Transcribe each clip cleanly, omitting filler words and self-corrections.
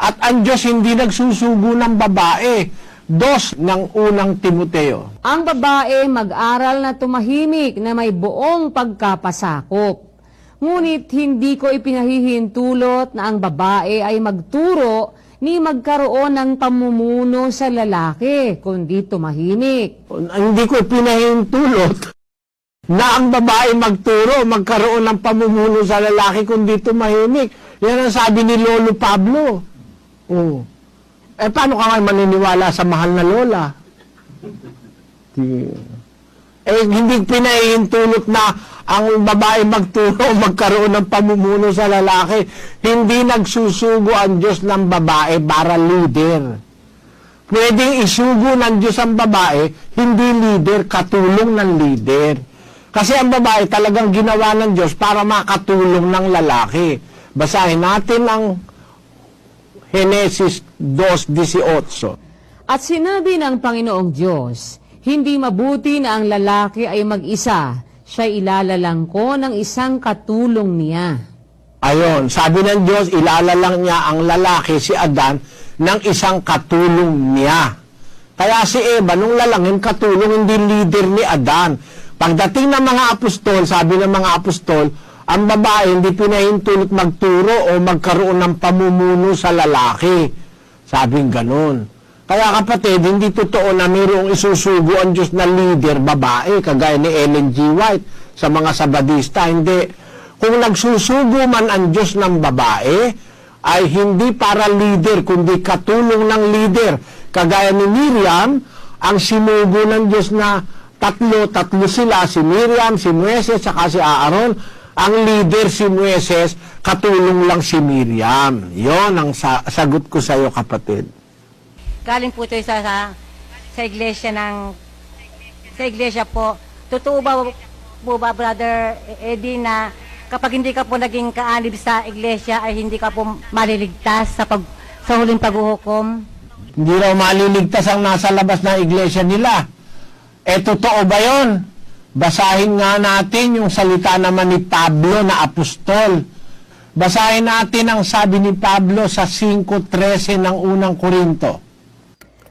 At ang Diyos hindi nagsusugo ng babae. 2 ng unang Timoteo. Ang babae mag-aral na tumahimik na may buong pagkapasakop. Ngunit hindi ko ipinahihintulot na ang babae ay magturo ni magkaroon ng pamumuno sa lalaki, kundi tumahimik. Hindi ko ipinahintulot na ang babae magturo, magkaroon ng pamumuno sa lalaki, kundi tumahimik. Yan ang sabi ni Lolo Pablo. Oh. Eh, paano ka nga maniniwala sa mahal na lola? Hindi pinahihintulot na ang babae magturo, magkaroon ng pamumuno sa lalaki. Hindi nagsusugo ang Diyos ng babae para leader. Pwedeng isugo ng Diyos ang babae, hindi leader, katulong ng leader. Kasi ang babae talagang ginawa ng Diyos para makatulong ng lalaki. Basahin natin ang Genesis 2:18. At sinabi ng Panginoong Diyos, hindi mabuti na ang lalaki ay mag-isa, siya ilalalang ko ng isang katulong niya. Ayon, sabi ng Diyos, ilalalang niya ang lalaki, si Adan, ng isang katulong niya. Kaya si Eva, nung lalangin, katulong, hindi leader ni Adan. Pagdating ng mga apostol, sabi ng mga apostol, ang babae hindi pinahintulot magturo o magkaroon ng pamumuno sa lalaki. Sabing ganun. Kaya kapatid, hindi totoo na mayroong isusugo ang Diyos na leader, babae, kagaya ni Ellen G. White sa mga Sabadista. Hindi. Kung nagsusugo man ang Diyos ng babae, ay hindi para leader, kundi katulong ng leader. Kagaya ni Miriam, ang sinugo ng Diyos na tatlo sila, si Miriam, si Moises, saka si Aaron. Ang leader si Moises, katulong lang si Miriam. Yon ang sagot ko sa iyo, kapatid. Galing po ito sa iglesia po. Totoo ba po ba, Brother Eddie, na kapag hindi ka po naging kaanib sa iglesia ay hindi ka po maliligtas sa huling paghuhukom? Hindi raw maliligtas ang nasa labas ng iglesia nila. Totoo ba yon? Basahin nga natin yung salita naman ni Pablo na apostol. Basahin natin ang sabi ni Pablo sa 5:13 ng unang Korinto.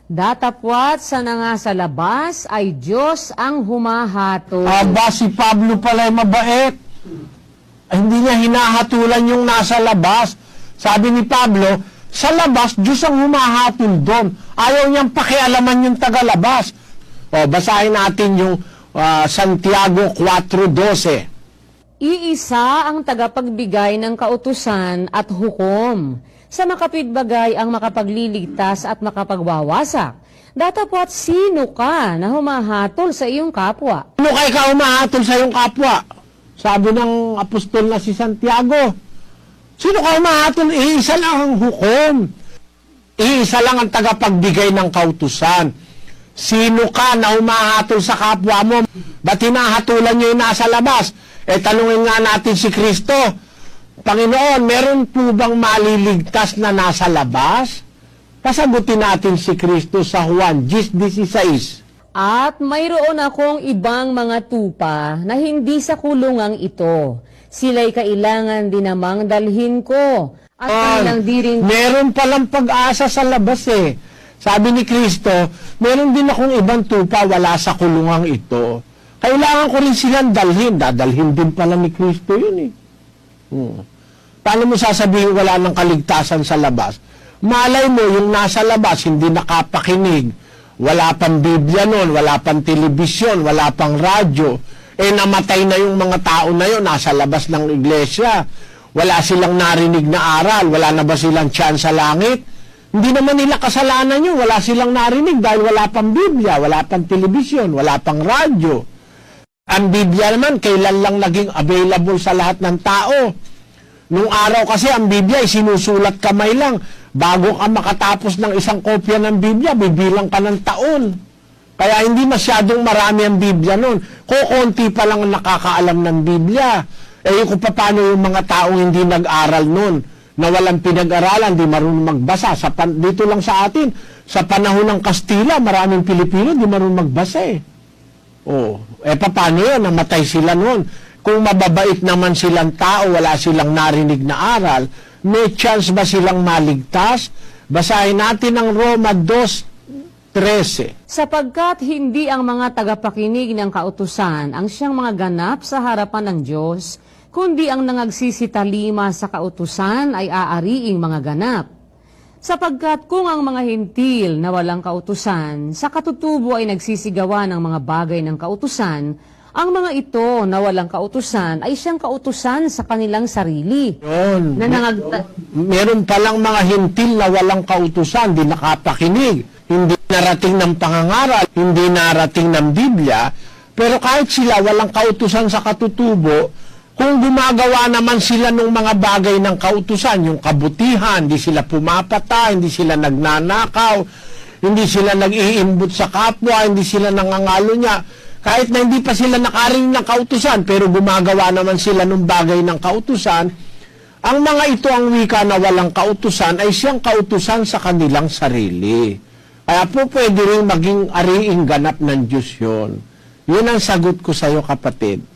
Datapwat sa nga sa labas ay Diyos ang humahatol. Aba, si Pablo pala ay mabait. Hindi niya hinahatulan yung nasa labas. Sabi ni Pablo, sa labas, Diyos ang humahatol doon. Ayaw niyang pakialaman yung tagalabas. Basahin natin yung Santiago 4:12. Iisa ang tagapagbigay ng kautusan at hukom. Sa makapitbagay ang makapagliligtas at makapagwawasak. Datapwat sino ka na humahatol sa iyong kapwa? Ano kay ka humahatol sa iyong kapwa? Sabi ng apostol na si Santiago. Sino ka humahatol? Iisa lang ang hukom. Iisa lang ang tagapagbigay ng kautusan. Sino ka na humahatol sa kapwa mo? Ba't hinahatulan niyo yung nasa labas? Tanungin nga natin si Kristo. Panginoon, meron po bang maliligtas na nasa labas? Pasagutin natin si Kristo sa Juan 10:16. At mayroon akong ibang mga tupa na hindi sa kulungang ito. Sila'y kailangan din namang dalhin ko. At kanilang diring... Meron palang pag-asa sa labas eh. Sabi ni Kristo, meron din akong ibang tupa wala sa kulungang ito. Kailangan ko rin silang dalhin. Dadalhin din pala ni Kristo yun eh. Paano mo sasabihin wala ng kaligtasan sa labas? Malay mo, yung nasa labas, hindi nakapakinig. Wala pang Biblia nun, wala pang telebisyon, wala pang radyo. Namatay na yung mga tao na yun, nasa labas ng iglesia. Wala silang narinig na aral, wala na ba silang tiyan sa langit? Hindi naman nila kasalanan yun, wala silang narinig dahil wala pang Biblia, wala pang telebisyon, wala pang radyo. Ang Biblia naman, kailan lang naging available sa lahat ng tao. Nung araw kasi, ang Biblia ay sinusulat kamay lang. Bago ka makatapos ng isang kopya ng Biblia, bibilang ka ng taon. Kaya hindi masyadong marami ang Biblia noon. Kukunti pa lang ang nakakaalam ng Biblia. Kung paano yung mga taong hindi nag-aral noon, na walang pinag-aralan, di marunong magbasa. Dito lang sa atin, sa panahon ng Kastila, maraming Pilipino di marunong magbasa eh. Paano yun? Namatay sila noon. Kung mababait naman silang tao, wala silang narinig na aral, may chance ba silang maligtas? Basahin natin ang Roma 2:13. Sapagkat hindi ang mga tagapakinig ng kautusan ang siyang mga ganap sa harapan ng Diyos, kundi ang nangagsisitalima sa kautusan ay aariing mga ganap. Sapagkat kung ang mga hintil na walang kautusan, sa katutubo ay nagsisigawa ng mga bagay ng kautusan, ang mga ito na walang kautusan ay siyang kautusan sa kanilang sarili. Yun. Na Meron palang mga hintil na walang kautusan, di nakapakinig, hindi narating ng pangangaral, hindi narating ng Biblia, pero kahit sila walang kautusan sa katutubo, kung gumagawa naman sila ng mga bagay ng kautusan, yung kabutihan, hindi sila pumapatay, hindi sila nagnanakaw, hindi sila nag-iimbot sa kapwa, hindi sila nangangalo niya, kahit na hindi pa sila nakarinig ng kautusan, pero gumagawa naman sila ng bagay ng kautusan, ang mga ito ang wika na walang kautusan ay siyang kautusan sa kanilang sarili. Kaya po pwede rin maging ariing ganap ng Diyos yun. Yun ang sagot ko sa iyo, kapatid.